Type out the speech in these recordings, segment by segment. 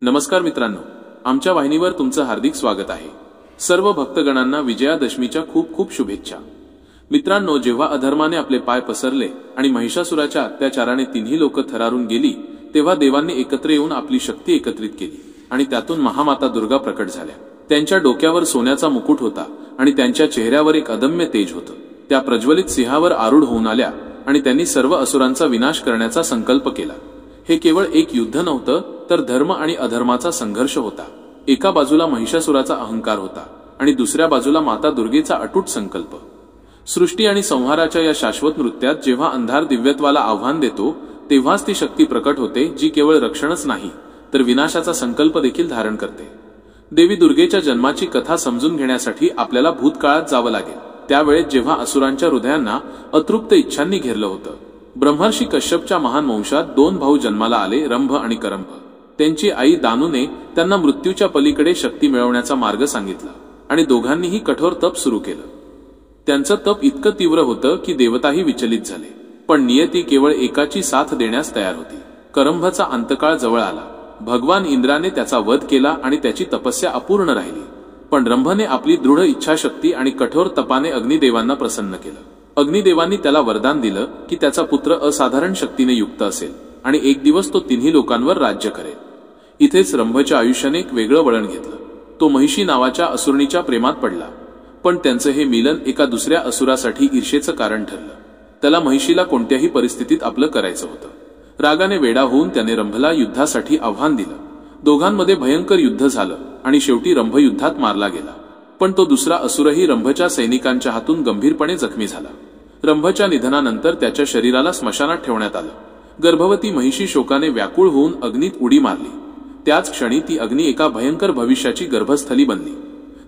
नमस्कार मित्रांनो, आमच्या वाहिनीवर तुमचं हार्दिक स्वागत आहे। सर्व भक्तगणांना विजयादशमीच्या खूप खूप शुभेच्छा। मित्रांनो, जेव्हा अधर्माने आपले पाय पसरले आणि महिषासुराच्या अत्याचाराने तिन्ही लोक थरारून गेली, तेव्हा देवांनी एकत्र येऊन आपली शक्ती एकत्रित केली आणि त्यातून महामाता दुर्गा प्रकट झाल्या। त्यांच्या डोक्यावर सोन्याचा मुकुट होता आणि त्यांच्या चेहऱ्यावर एक अदम्य तेज होतं। त्या प्रज्वलित सिंहावर आरूढ होऊन आल्या आणि त्यांनी सर्व असुरांचा विनाश करण्याचा संकल्प केला। हे केवळ एक युद्ध नव्हतं, तर धर्म आणि अधर्माचा संघर्ष होता। एका बाजूला महिषासुराचा अहंकार होता आणि दुसऱ्या बाजूला माता दुर्गेचा अटूट संकल्प। सृष्टी आणि संहाराच्या या शाश्वत नृत्यात जेव्हा अंधार दिव्यत्वाला आव्हान देतो, तेव्हाच ती शक्ती प्रकट होते, जी केवळ रक्षणच नाही तर विनाशाचा संकल्प देखील धारण करते। देवी दुर्गेच्या जन्माची कथा समजून घेण्यासाठी आपल्याला भूतकाळात जावं लागेल। त्यावेळेस जेव्हा असुरांच्या हृदयांना अतृप्त इच्छांनी घेरलं होतं, ब्रह्मर्षी कश्यपच्या महान वंशात दोन भाऊ जन्माला आले, रंभ आणि करंभ। त्यांची आई दानूने त्यांना मृत्यूच्या पलीकडे शक्ती मिळवण्याचा मार्ग सांगितला आणि दोघांनीही कठोर तप सुरू केलं। त्यांचं तप इतकं तीव्र होतं की देवताही विचलित झाले, पण नियती केवळ एकाची साथ देण्यास तयार होती। करंभचा अंतकाळ जवळ आला। भगवान इंद्राने त्याचा वध केला आणि त्याची तपस्या अपूर्ण राहिली, पण रंभने आपली दृढ इच्छाशक्ती आणि कठोर तपाने अग्निदेवांना प्रसन्न केलं। अग्निदेवांनी त्याला वरदान दिलं की त्याचा पुत्र असाधारण शक्तीने युक्त असेल आणि एक दिवस तो तिन्ही लोकांवर राज्य करेल। इथेच रंभच्या आयुष्याने एक वेगळं वळण घेतलं। तो महिषी नावाच्या असुरणीच्या प्रेमात पडला, पण त्यांचं हे मिलन एका दुसऱ्या असुरासाठी ईर्षेचं कारण ठरलं। त्याला महिषीला कोणत्याही परिस्थितीत आपलं करायचं होतं। रागाने वेडा होऊन त्याने रंभला युद्धासाठी आव्हान दिलं। दोघांमध्ये भयंकर युद्ध झालं आणि शेवटी रंभ युद्धात मारला गेला, पण तो दुसरा असुरही रंभच्या सैनिकांच्या हातून गंभीरपणे जखमी झाला। रंभच्या निधनानंतर त्याच्या शरीराला स्मशानात ठेवण्यात आलं। गर्भवती महिषी शोकाने व्याकुळ होऊन अग्नीत उडी मारली। त्याच क्षणी ती अग्नी एका भयंकर भविष्याची गर्भस्थली बनली।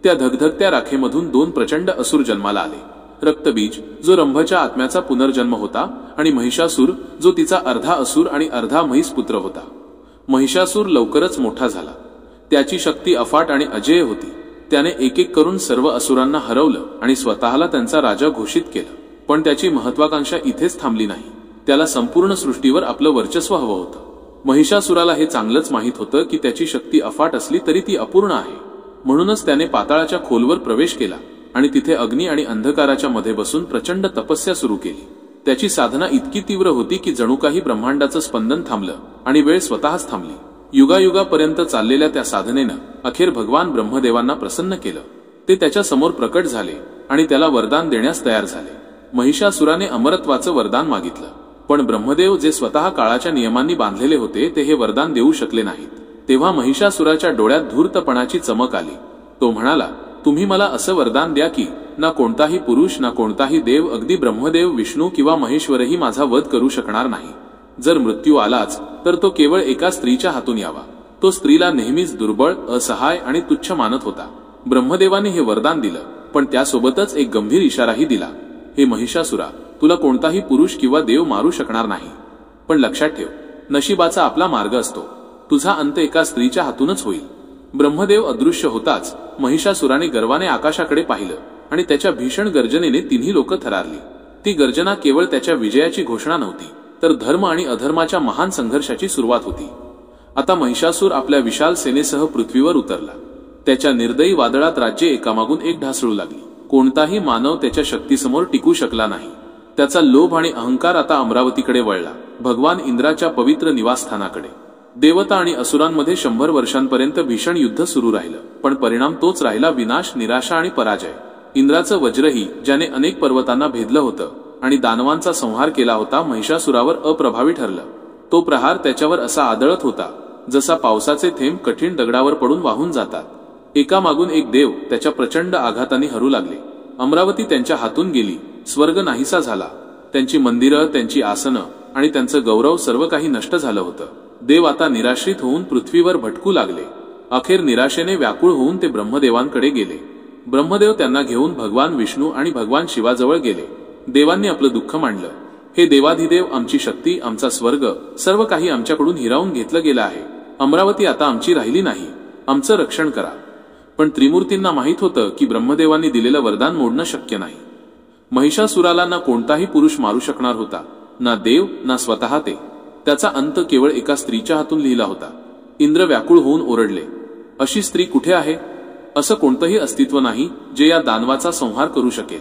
त्या धगधगत्या राखेमधून दोन प्रचंड असुर जन्माला आले। रक्तबीज, जो रंभच्या आत्म्याचा पुनर्जन्म होता, आणि महिषासूर, जो तिचा अर्धा असुर आणि अर्धा महिष पुत्र होता। महिषासूर लवकरच मोठा झाला। त्याची शक्ती अफाट आणि अजेय होती। त्याने एक एक करून सर्व असुरांना हरवलं आणि स्वतःला त्यांचा राजा घोषित केलं। पण त्याची महत्वाकांक्षा इथेच थांबली नाही। त्याला संपूर्ण सृष्टीवर आपलं वर्चस्व हवं होतं। महिषासुराला हे चांगलंच माहीत होतं की त्याची शक्ती अफाट असली तरी ती अपूर्ण आहे। म्हणूनच त्याने पाताळाच्या खोलवर प्रवेश केला आणि तिथे अग्नी आणि अंधकाराच्या मध्ये बसून प्रचंड तपस्या सुरू केली। त्याची साधना इतकी तीव्र होती की जणू काही ब्रह्मांडाचं स्पंदन थांबलं आणि वेळ स्वतःच थांबली। युगायुगापर्यंत चाललेल्या त्या साधनेनं अखेर भगवान ब्रह्मदेवांना प्रसन्न केलं। ते त्याच्या समोर प्रकट झाले आणि त्याला वरदान देण्यास तयार झाले। महिषासुराने अमरत्वाचं वरदान मागितलं, पण ब्रह्मदेव, जे स्वतः काळाच्या नियमांनी बांधलेले होते, ते हे वरदान देऊ शकले नाहीत। तेव्हा महिषासुराच्या डोळ्यात धूर्तपणाची चमक आली। तो म्हणाला, तुम्ही मला असं वरदान द्या की ना कोणताही पुरुष, ना कोणताही देव, अगदी ब्रह्मदेव, विष्णू किंवा महेश्वरही माझा वध करू शकणार नाही। जर मृत्यू आलाच तर तो केवळ एका स्त्रीच्या हातून यावा। तो स्त्रीला नेहमीच दुर्बळ, असहाय आणि तुच्छ मानत होता। ब्रह्मदेवाने हे वरदान दिलं, पण त्यासोबतच एक गंभीर इशाराही दिला। हे महिषासुरा, तुला कोणताही पुरुष किंवा देव मारू शकणार नाही, पण लक्षात ठेव, नशिबाचा आपला मार्ग असतो। तुझा अंत एका स्त्रीच्या हातूनच होईल। ब्रह्मदेव अदृश्य होताच महिषासुराने गर्वाने आकाशाकडे पाहिलं आणि त्याच्या भीषण गर्जनेने तिन्ही लोक थरारली। ती गर्जना केवळ त्याच्या विजयाची घोषणा नव्हती, तर धर्म आणि अधर्माच्या महान संघर्षाची सुरुवात होती। आता महिषासूर आपल्या विशाल सेनेसह पृथ्वीवर उतरला। त्याच्या निर्दयी वादळात राज्ये एकामागून एक ढासळू लागली। कोणताही मानव त्याच्या शक्तीसमोर टिकू शकला नाही। त्याचा लोभ आणि अहंकार आता अमरावतीकडे वळला, भगवान इंद्राच्या पवित्र निवासस्थानाकडे। देवता आणि असुरांमध्ये 100 वर्षांपर्यंत भीषण युद्ध सुरू राहिलं, पण परिणाम तोच राहिला, विनाश, निराशा आणि पराजय। इंद्राचं वज्रही, ज्याने अनेक पर्वतांना भेदलं होतं आणि दानवांचा संहार केला होता, महिषासुरावर अप्रभावी ठरलं। तो प्रहार त्याच्यावर असा आदळत होता जसा पावसाचे थेंब कठीण दगडावर पडून वाहून जातात। एकामागून एक देव त्याच्या प्रचंड आघाताने हरू लागले। अमरावती त्यांच्या हातून गेली। स्वर्ग नाहीसा झाला। त्यांची मंदिरं, त्यांची आसनं आणि त्यांचं गौरव, सर्व काही नष्ट झालं होतं। देव आता निराश्रित होऊन पृथ्वीवर भटकू लागले। अखेर निराशेने व्याकुळ होऊन ते ब्रह्मदेवांकडे गेले। ब्रह्मदेव त्यांना घेऊन भगवान विष्णू आणि भगवान शिवाजवळ गेले। देवांनी आपलं दुःख मांडलं। हे देवाधिदेव, आमची शक्ती, आमचा स्वर्ग, सर्व काही आमच्याकडून हिरावून घेतलं गेलं आहे। अमरावती आता आमची राहिली नाही। आमचं रक्षण करा। पण त्रिमूर्तींना माहित होतं की ब्रह्मदेवांनी दिलेलं वरदान मोडणं शक्य नाही। महिषासुराला ना कोणताही पुरुष मारू शकणार होता, ना देव, ना स्वतः ते। त्याचा अंत केवळ एका स्त्रीच्या हातून लिहिला होता। इंद्र व्याकुळ होऊन ओरडले, अशी स्त्री कुठे आहे? असं कोणतंही अस्तित्व नाही जे या दानवाचा संहार करू शकेल.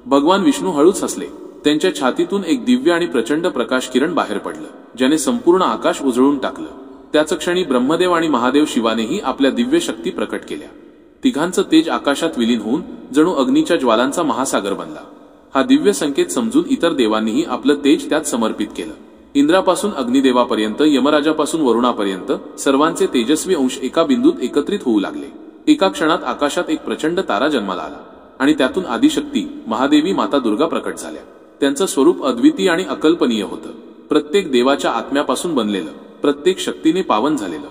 भगवान विष्णू हळूच हसले. त्यांच्या छातीतून एक दिव्य आणि प्रचंड प्रकाश किरण बाहेर पडलं, ज्याने संपूर्ण आकाश उजळून टाकलं. त्याच क्षणी ब्रह्मदेव आणि महादेव शिवानेही आपल्या दिव्य शक्ती प्रकट केल्या. तिघांचं तेज आकाशात विलीन होऊन जणू अग्नीच्या ज्वालांचा महासागर बनला. हा दिव्य संकेत समजून इतर देवांनीही आपलं तेज त्यात समर्पित केलं. इंद्रापासून अग्निदेवापर्यंत, यमराजापासून वरुणापर्यंत सर्वांचे तेजस्वी अंश एका बिंदूत एकत्रित होऊ लागले. एका क्षणात आकाशात एक प्रचंड तारा जन्माला आला आणि त्यातून आदिशक्ती महादेवी माता दुर्गा प्रकट झाल्या. त्यांचं स्वरूप अद्वितीय आणि अकल्पनीय होतं. प्रत्येक देवाच्या आत्म्यापासून बनलेलं, प्रत्येक शक्तीने पावन झालेलं.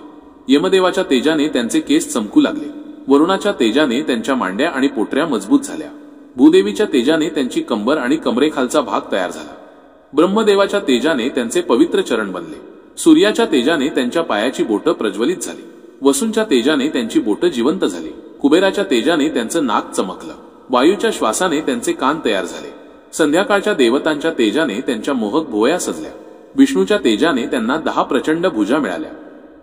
यमदेवाच्या तेजाने त्यांचे केस चमकू लागले. वरुणाच्या तेजाने त्यांच्या मांड्या आणि पोटऱ्या मजबूत झाल्या. भूदेवीच्या तेजाने त्यांची कंबर आणि कमरेखालचा भाग तयार झाला. ब्रह्मदेवाच्या तेजाने त्यांचे पवित्र चरण बनले. सूर्याच्या तेजाने त्यांच्या पायाची बोटं प्रज्वलित झाली. वसूंच्या तेजाने त्यांची बोटं जिवंत झाली. कुबेराच्या तेजाने त्यांचं नाक चमकलं. वायूच्या श्वासाने त्यांचे कान तयार झाले. संध्याकाळच्या देवतांच्या तेजाने त्यांच्या मोहक भुवया सजल्या. विष्णूच्या तेजाने त्यांना 10 प्रचंड भुजा मिळाल्या.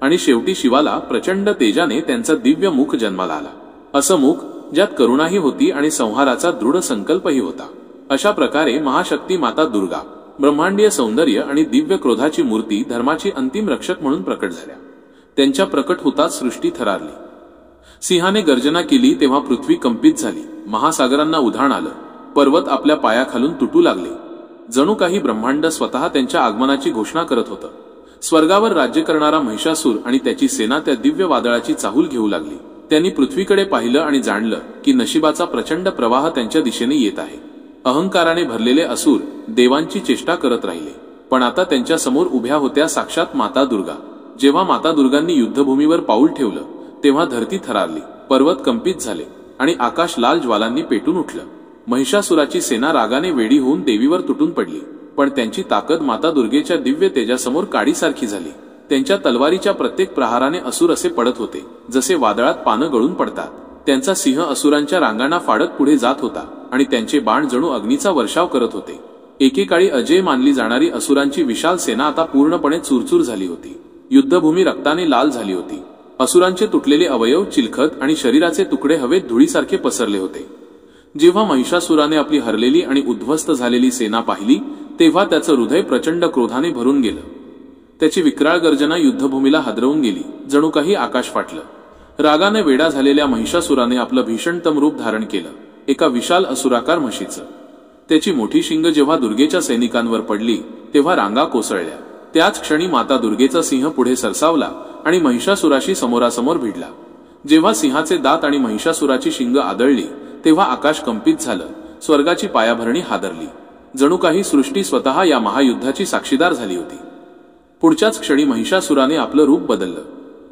आणि शेवटी शिवाला प्रचंड तेजाने त्यांचं दिव्य मुख जन्माला आला. असं मुख ज्यात करुणाही होती आणि संहाराचा दृढ संकल्पही होता. अशा प्रकारे महाशक्ती माता दुर्गा ब्रह्मांडीय सौंदर्य आणि दिव्य क्रोधाची मूर्ती, धर्माची अंतिम रक्षक म्हणून प्रकट झाल्या. त्यांच्या प्रकट होताच सृष्टी थरारली. सिंहाने गर्जना केली तेव्हा पृथ्वी कंपित झाली. महासागरांना उधाण आलं. पर्वत आपल्या पायाखालून तुटू लागले. जणू काही ब्रह्मांड स्वतः त्यांच्या आगमनाची घोषणा करत होतं. स्वर्गावर राज्य करणारा महिषासूर आणि त्याची सेना त्या दिव्य वादळाची चाहूल घेऊ लागली. त्यांनी पृथ्वीकडे पाहिलं आणि जाणलं की नशिबाचा प्रचंड प्रवाह त्यांच्या दिशेने येत आहे. अहंकाराने भरलेले असुर देवांची चेष्टा करत राहिले, पण आता त्यांच्या समोर उभ्या होत्या साक्षात माता दुर्गा. जेव्हा माता दुर्गांनी युद्धभूमीवर पाऊल ठेवलं तेव्हा धरती थरारली, पर्वत कंपित झाले आणि आकाश लाल ज्वालांनी पेटून उठलं. महिषासुराची सेना रागाने वेडी होऊन देवीवर तुटून पडली, पण त्यांची ताकद माता दुर्गेच्या दिव्य तेजासमोर काडीसारखी झाली. त्यांच्या तलवारीच्या प्रत्येक प्रहाराने असुर असे पडत होते जसे वादळात पानं गळून पडतात. त्यांचा सिंह असुरांच्या रांगांना फाडत पुढे जात होता आणि त्यांचे बाण जणू अग्नीचा वर्षाव करत होते. एकेकाळी अजय मानली जाणारी असुरांची विशाल सेना आता पूर्णपणे चूरचूर झाली होती. युद्धभूमी रक्ताने लाल झाली होती. असुरांचे तुटलेले अवयव, चिलखत आणि शरीराचे तुकडे हवेत धुळीसारखे पसरले होते. जेव्हा महिषासुराने आपली हरलेली आणि उद्ध्वस्त झालेली सेना पाहिली तेव्हा त्याचं हृदय प्रचंड क्रोधाने भरून गेलं. त्याची विक्राळ गर्जना युद्धभूमीला हादरवून गेली. जणू काही आकाश फाटलं. रागाने वेडा झालेल्या महिषासुराने आपलं भीषणतम रूप धारण केलं, एका विशाल असुराकार म्हशीचं. त्याची मोठी शिंग जेव्हा दुर्गेच्या सैनिकांवर पडली तेव्हा रांगा कोसळल्या. त्याच क्षणी माता दुर्गेचा सिंह पुढे सरसावला आणि महिषासुराशी समोरासमोर भिडला. जेव्हा सिंहाचे दात आणि महिषासुराची शिंग आदळली तेव्हा आकाश कंपित झालं. स्वर्गाची पायाभरणी हादरली. जणू काही सृष्टी स्वतः या महायुद्धाची साक्षीदार झाली होती. पुढच्याच क्षणी महिषासुराने आपलं रूप बदललं.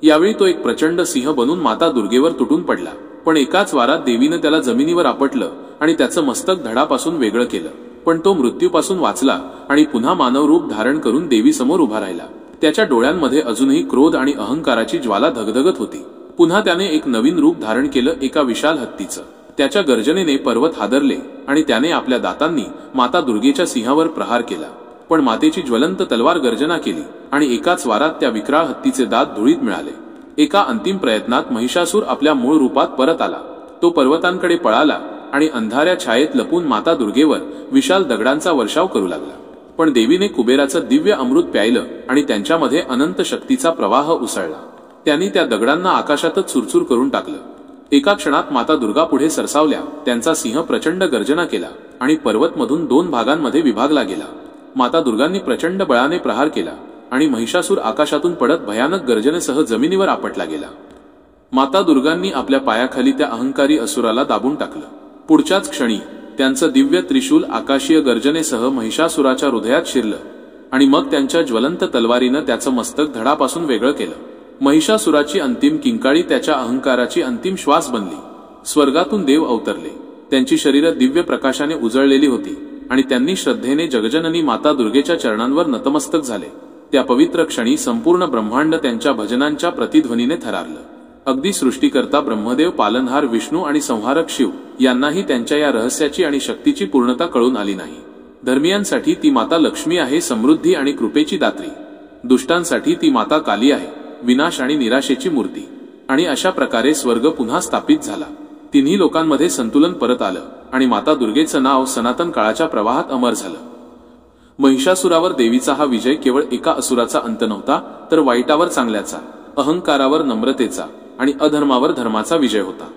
यावेळी तो एक प्रचंड सिंह बनून माता दुर्गेवर तुटून पडला, पण एकाच वारात देवीनं त्याला जमिनीवर आपटलं आणि त्याचं मस्तक धडापासून वेगळं केलं. पण तो मृत्यूपासून वाचला आणि पुन्हा मानव रूप धारण करून देवीसमोर उभा राहिला. त्याच्या डोळ्यांमध्ये अजूनही क्रोध आणि अहंकाराची ज्वाला धगधगत होती. पुन्हा त्याने एक नवीन रूप धारण केलं, एका विशाल हत्तीचं. त्याच्या गर्जनेने पर्वत हादरले आणि त्याने आपल्या दातांनी माता दुर्गेच्या सिंहावर प्रहार केला. पण मातेची ज्वलंत तलवार गर्जना केली आणि एकाच वारात त्या विक्राळ हत्तीचे दात धुळीत मिळाले. एका अंतिम प्रयत्नात महिषासूर आपल्या मूळ रूपात परत आला. तो पर्वतांकडे पळाला आणि अंधाऱ्या छायेत लपून माता दुर्गेवर विशाल दगडांचा वर्षाव करू लागला. पण देवीने कुबेराचं दिव्य अमृत प्यायलं आणि त्यांच्यामध्ये अनंत शक्तीचा प्रवाह उसळला. त्यांनी त्या दगडांना आकाशातच चुरचूर करून टाकलं. एका क्षणात माता दुर्गा पुढे सरसावल्या. त्यांचा सिंह प्रचंड गर्जना केला आणि पर्वतमधून 2 भागांमध्ये विभागला गेला. माता दुर्गांनी प्रचंड बळाने प्रहार केला आणि महिषासूर आकाशातून पडत भयानक गर्जनेसह जमिनीवर आपटला गेला. माता दुर्गांनी आपल्या पायाखाली त्या अहंकारी असुराला दाबून टाकलं. पुढच्याच क्षणी त्यांचं दिव्य त्रिशूल आकाशीय गर्जनेसह महिषासुराच्या हृदयात शिरलं आणि मग त्यांच्या ज्वलंत तलवारीनं त्याचं मस्तक धडापासून वेगळं केलं. महिषासुराची अंतिम किंकाळी त्याच्या अहंकाराची अंतिम श्वास बनली. स्वर्गातून देव अवतरले. त्यांची शरीरं दिव्य प्रकाशाने उजळलेली होती आणि त्यांनी श्रद्धेने जगजननी माता दुर्गेच्या चरणांवर नतमस्तक झाले. त्या पवित्र क्षणी संपूर्ण ब्रह्मांड त्यांच्या भजनांच्या प्रतिध्वनीने थरारलं. अगदी सृष्टीकर्ता ब्रह्मदेव, पालनहार विष्णू आणि संहारक शिव यांनाही त्यांच्या या रहस्याची आणि शक्तीची पूर्णता कळून आली नाही. धर्मियांसाठी ती माता लक्ष्मी आहे, समृद्धी आणि कृपेची दात्री. दुष्टांसाठी ती माता काली आहे, विनाश आणि निराशेची मूर्ती. आणि अशा प्रकारे स्वर्ग पुन्हा स्थापित झाला. तिन्ही लोकांमध्ये संतुलन परत आलं आणि माता दुर्गेचं नाव सनातन काळाच्या प्रवाहात अमर झालं. महिषासुरावर देवीचा हा विजय केवळ एका असुराचा अंत नव्हता, तर वाईटावर चांगल्याचा, अहंकारावर नम्रतेचा आणि अधर्मावर धर्माचा विजय होता.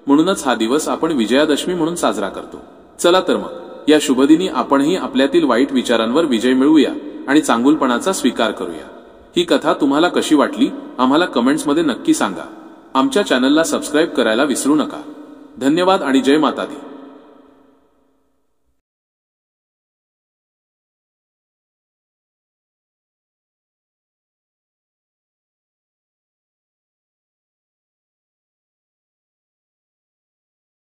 म्हणूनच हा दिवस आपण विजयादशमी म्हणून साजरा करतो. चला तर मग या शुभदिनी आपणही आपल्यातील वाईट विचारांवर विजय मिळवूया आणि चांगुलपणाचा स्वीकार करूया. ही कथा तुम्हाला कशी वाटली आम्हाला कमेंट्समध्ये नक्की सांगा. आमच्या चॅनलला सबस्क्राईब करायला विसरू नका. धन्यवाद आणि जय माता दी.